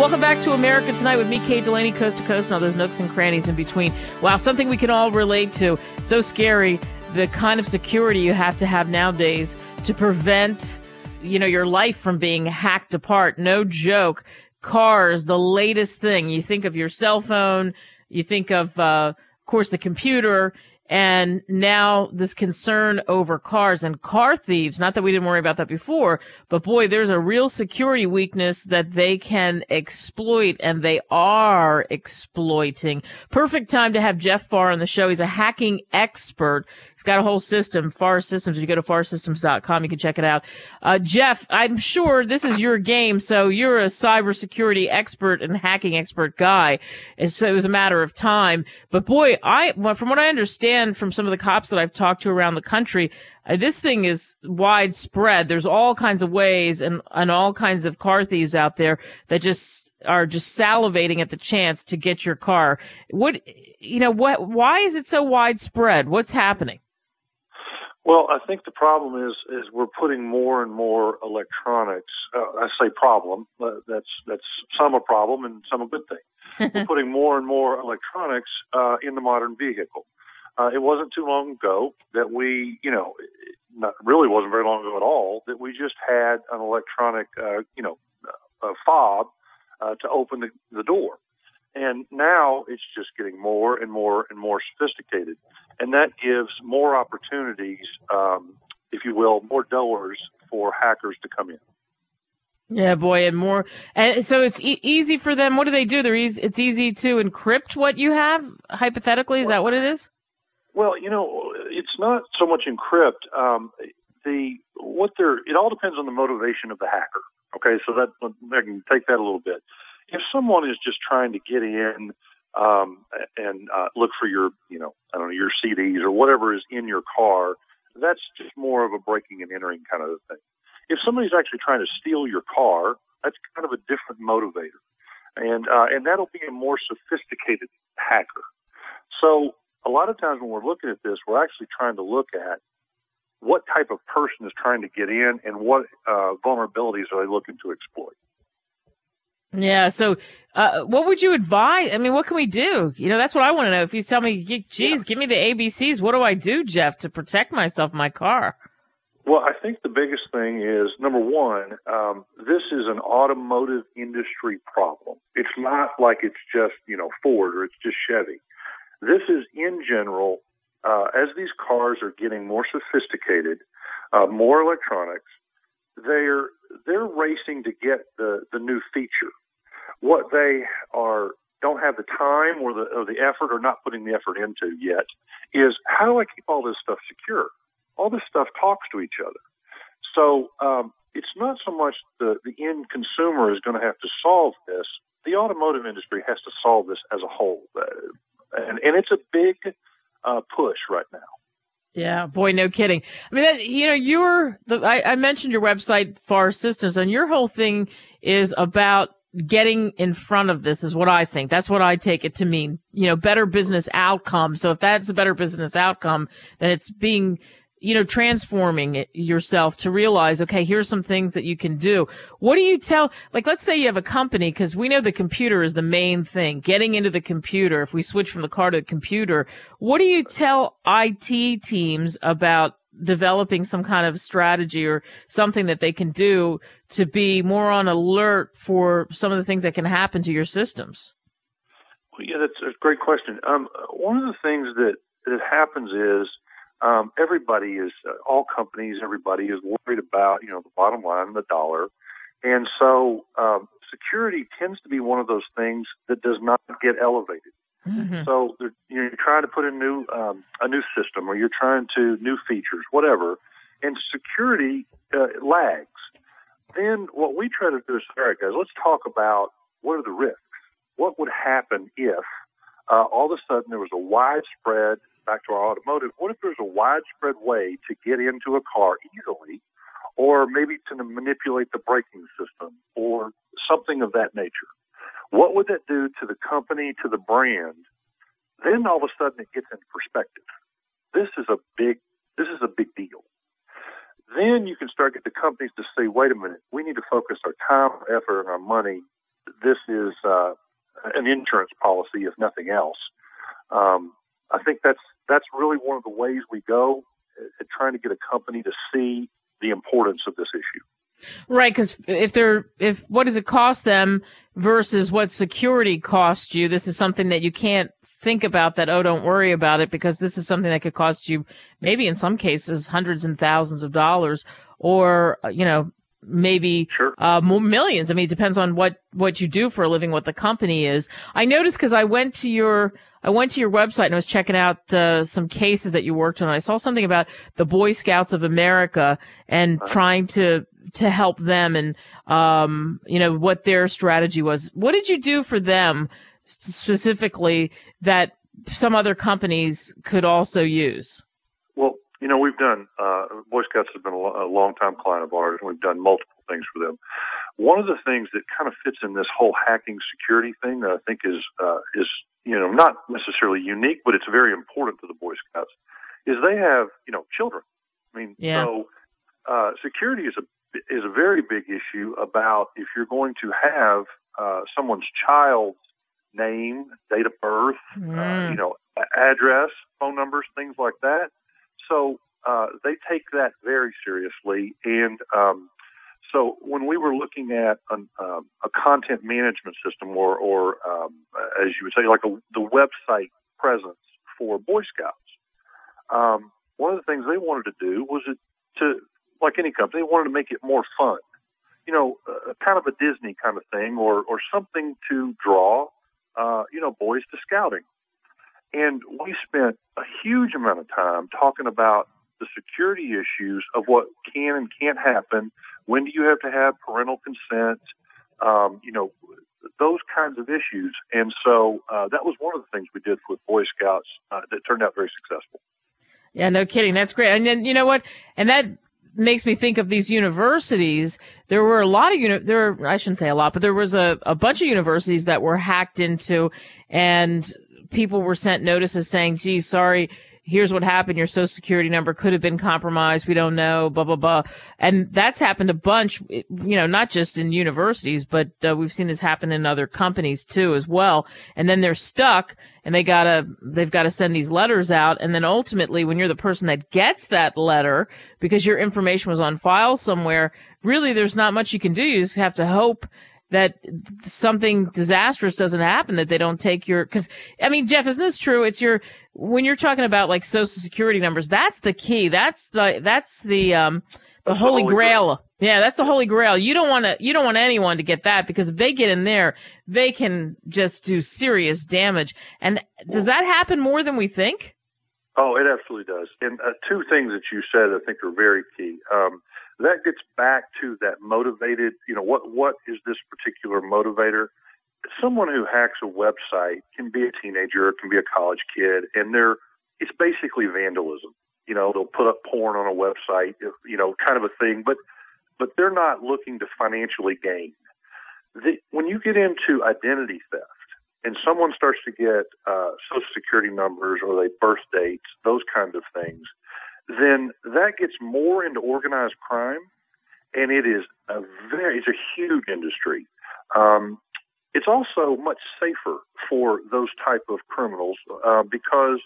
Welcome back to America Tonight with me, Kate Delaney, coast to coast, and all those nooks and crannies in between. Wow, something we can all relate to. So scary, the kind of security you have to have nowadays to prevent, your life from being hacked apart. No joke. Cars, the latest thing. You think of your cell phone, you think of course, the computer, and now this concern over cars and car thieves. Not that we didn't worry about that before, but boy, there's a real security weakness that they can exploit, and they are exploiting. Perfect time to have Jeff Farr on the show. He's a hacking expert. He's got a whole system, Farr Systems. If you go to farsystems.com, you can check it out. Jeff, I'm sure this is your game, so you're a cybersecurity expert and hacking expert guy. So it was a matter of time. But boy, from what I understand from some of the cops that I've talked to around the country, this thing is widespread. There's all kinds of ways and all kinds of car thieves out there that are just salivating at the chance to get your car. Why is it so widespread? What's happening? Well, I think the problem is we're putting more and more electronics. I say problem. That's some a problem and some a good thing. We're putting more and more electronics in the modern vehicle. It wasn't too long ago that wasn't very long ago at all, that we just had an electronic, a fob to open the door. And now it's just getting more and more and more sophisticated. And that gives more opportunities, if you will, more doors for hackers to come in. Yeah, boy, and more. And so it's easy for them. What do they do? It's easy to encrypt what you have, hypothetically. Is that what it is? Well, it's not so much encrypt. It all depends on the motivation of the hacker. Okay, so that I can take that a little bit. If someone is just trying to get in and look for your CDs or whatever is in your car, that's just more of a breaking and entering kind of a thing. If somebody's actually trying to steal your car, that's kind of a different motivator, and that'll be a more sophisticated hacker. So a lot of times when we're looking at this, we're actually trying to look at what type of person is trying to get in and what vulnerabilities are they looking to exploit. Yeah. So, what would you advise? I mean, what can we do? That's what I want to know. If you tell me, geez, give me the ABCs, what do I do, Jeff, to protect myself, my car? Well, I think the biggest thing is, number one, this is an automotive industry problem. It's not like it's just, Ford or it's just Chevy. This is in general, as these cars are getting more sophisticated, more electronics, they're racing to get the new feature. What they don't have the time or the effort or not putting the effort into yet is, how do I keep all this stuff secure? All this stuff talks to each other. So it's not so much the end consumer is going to have to solve this. The automotive industry has to solve this as a whole. And it's a big push right now. Yeah, boy, no kidding. I mean, I mentioned your website, Farr Systems, and your whole thing is about getting in front of this, is what I think. That's what I take it to mean. Better business outcome. So if that's a better business outcome, then it's being, transforming yourself to realize, okay, here's some things that you can do. What do you tell, let's say you have a company, because we know the computer is the main thing, getting into the computer. If we switch from the car to the computer, what do you tell IT teams about developing some kind of strategy or something that they can do to be more on alert for some of the things that can happen to your systems? Well, yeah, that's a great question. One of the things that happens is, all companies, everybody is worried about, the bottom line, the dollar. And so security tends to be one of those things that does not get elevated. Mm-hmm. So you're trying to put in a new system, or you're trying to new features, whatever, and security lags. Then what we try to do as Erica is, let's talk about what are the risks. What would happen if all of a sudden there was a widespread, back to our automotive, what if there's a widespread way to get into a car easily, or maybe to manipulate the braking system or something of that nature? What would that do to the company, to the brand? Then all of a sudden it gets into perspective. This is a big deal. Then you can start to get the companies to say, wait a minute, we need to focus our time, effort, and our money this is an insurance policy, if nothing else. I think that's really one of the ways we go at trying to get a company to see the importance of this issue. Right, because if what does it cost them versus what security costs you, this is something that you can't think about that, oh, don't worry about it, because this is something that could cost you maybe in some cases hundreds and thousands of dollars, or, maybe millions. I mean, it depends on what you do for a living, what the company is. I noticed because I went to your website and I was checking out some cases that you worked on. I saw something about the Boy Scouts of America and trying to help them, and what their strategy was. What did you do for them specifically that some other companies could also use? Well, we've done, Boy Scouts has been a long-time client of ours, and we've done multiple things for them. One of the things that kind of fits in this whole hacking security thing that I think is not necessarily unique, but it's very important to the Boy Scouts, is they have, children. I mean, so security is a very big issue about if you're going to have someone's child's name, date of birth, address, phone numbers, things like that. So they take that very seriously. And so when we were looking at a content management system or as you would say, like the website presence for Boy Scouts, one of the things they wanted to do was to, like any company, they wanted to make it more fun. Kind of a Disney kind of thing or something to draw, boys to scouting. And we spent a huge amount of time talking about the security issues of what can and can't happen. When do you have to have parental consent? Those kinds of issues. And so that was one of the things we did with Boy Scouts that turned out very successful. Yeah, no kidding. That's great. And then, you know what? And that makes me think of these universities. There were a lot of I shouldn't say a lot, but there was a bunch of universities that were hacked into, and people were sent notices saying, gee, sorry, here's what happened. Your social security number could have been compromised. We don't know, blah, blah, blah. And that's happened a bunch, not just in universities, but we've seen this happen in other companies too as well. And then they're stuck and they've got to send these letters out. And then ultimately, when you're the person that gets that letter, because your information was on file somewhere, really there's not much you can do. You just have to hope that something disastrous doesn't happen, that they don't take because, I mean, Jeff, isn't this true? When you're talking about like social security numbers, that's the key. That's the holy grail. Yeah, that's the holy grail. You don't want anyone to get that, because if they get in there, they can just do serious damage. And does that happen more than we think? Oh, it absolutely does. And two things that you said I think are very key. That gets back to that motivated, what is this particular motivator? Someone who hacks a website can be a teenager, it can be a college kid, and it's basically vandalism. They'll put up porn on a website, kind of a thing, but they're not looking to financially gain. When you get into identity theft and someone starts to get social security numbers or they birth dates, those kinds of things, then that gets more into organized crime, and it's a huge industry. It's also much safer for those type of criminals because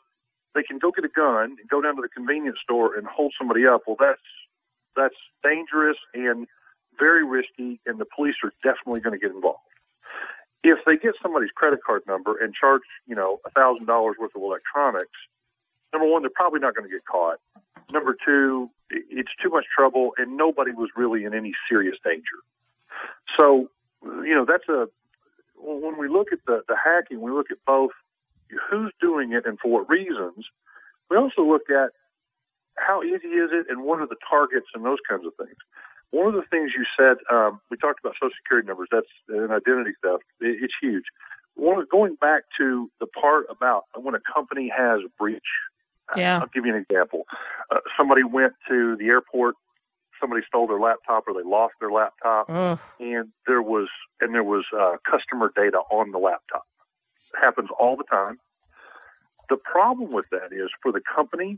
they can go get a gun and go down to the convenience store and hold somebody up. Well, that's dangerous and very risky, and the police are definitely going to get involved. If they get somebody's credit card number and charge, $1,000 worth of electronics, number one, they're probably not going to get caught. Number two, it's too much trouble, and nobody was really in any serious danger. So, when we look at the hacking, we look at both who's doing it and for what reasons. We also look at how easy is it and what are the targets and those kinds of things. One of the things you said, we talked about social security numbers, that's an identity theft. It's huge. Going back to the part about when a company has a breach, I'll give you an example. Somebody went to the airport, somebody stole their laptop or they lost their laptop, and there was customer data on the laptop. It happens all the time. The problem with that is for the company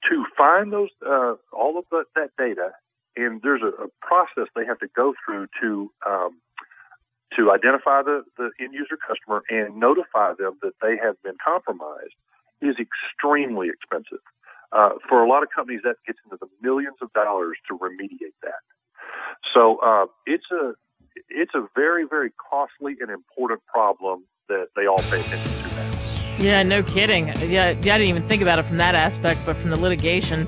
to find those all of that data, and there's a process they have to go through to to identify the end user customer and notify them that they have been compromised is extremely expensive. For a lot of companies, that gets into the millions of dollars to remediate that. So it's a very, very costly and important problem that they all pay attention to now. Yeah, no kidding. Yeah, I didn't even think about it from that aspect, but from the litigation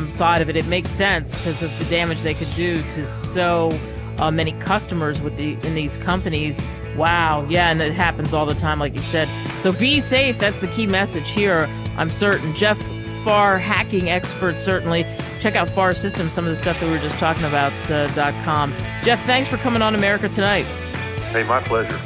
side of it, it makes sense because of the damage they could do to so many customers in these companies. Wow. Yeah, and it happens all the time, like you said. So be safe. That's the key message here, I'm certain. Jeff Farr, hacking expert, certainly. Check out Farr Systems, some of the stuff that we were just talking about, .com. Jeff, thanks for coming on America Tonight. Hey, my pleasure.